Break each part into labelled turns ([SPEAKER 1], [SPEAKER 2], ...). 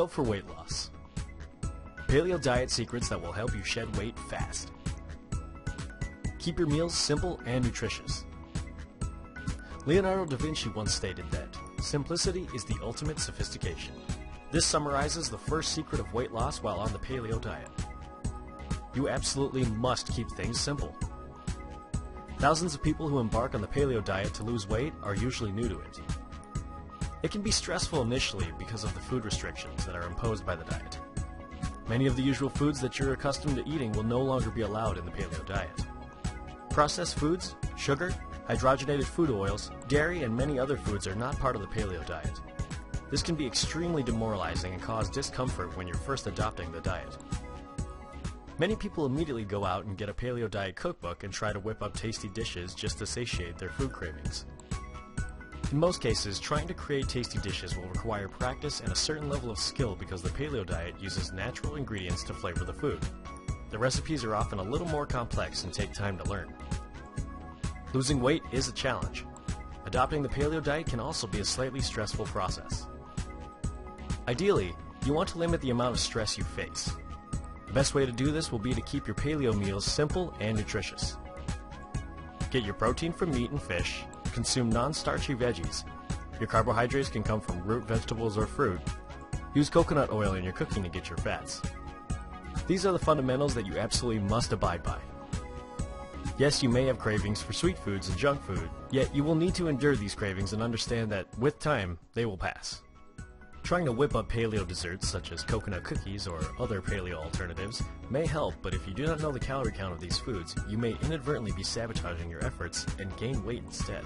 [SPEAKER 1] Paleo for weight loss. Paleo diet secrets that will help you shed weight fast. Keep your meals simple and nutritious. Leonardo da Vinci once stated that simplicity is the ultimate sophistication. This summarizes the first secret of weight loss while on the paleo diet. You absolutely must keep things simple. Thousands of people who embark on the paleo diet to lose weight are usually new to it. It can be stressful initially because of the food restrictions that are imposed by the diet. Many of the usual foods that you're accustomed to eating will no longer be allowed in the paleo diet. Processed foods, sugar, hydrogenated food oils, dairy, and many other foods are not part of the paleo diet. This can be extremely demoralizing and cause discomfort when you're first adopting the diet. Many people immediately go out and get a paleo diet cookbook and try to whip up tasty dishes just to satiate their food cravings. In most cases, trying to create tasty dishes will require practice and a certain level of skill because the paleo diet uses natural ingredients to flavor the food. The recipes are often a little more complex and take time to learn. Losing weight is a challenge. Adopting the paleo diet can also be a slightly stressful process. Ideally, you want to limit the amount of stress you face. The best way to do this will be to keep your paleo meals simple and nutritious. Get your protein from meat and fish, consume non-starchy veggies. Your carbohydrates can come from root vegetables or fruit. Use coconut oil in your cooking to get your fats. These are the fundamentals that you absolutely must abide by. Yes, you may have cravings for sweet foods and junk food, yet you will need to endure these cravings and understand that, with time, they will pass. Trying to whip up paleo desserts such as coconut cookies or other paleo alternatives may help, but if you do not know the calorie count of these foods, you may inadvertently be sabotaging your efforts and gain weight instead.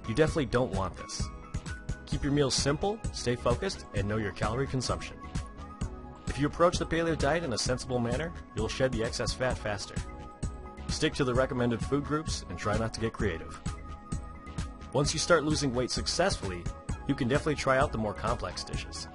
[SPEAKER 1] You definitely don't want this. Keep your meals simple, stay focused, and know your calorie consumption. If you approach the paleo diet in a sensible manner, you'll shed the excess fat faster. Stick to the recommended food groups and try not to get creative. Once you start losing weight successfully, you can definitely try out the more complex dishes.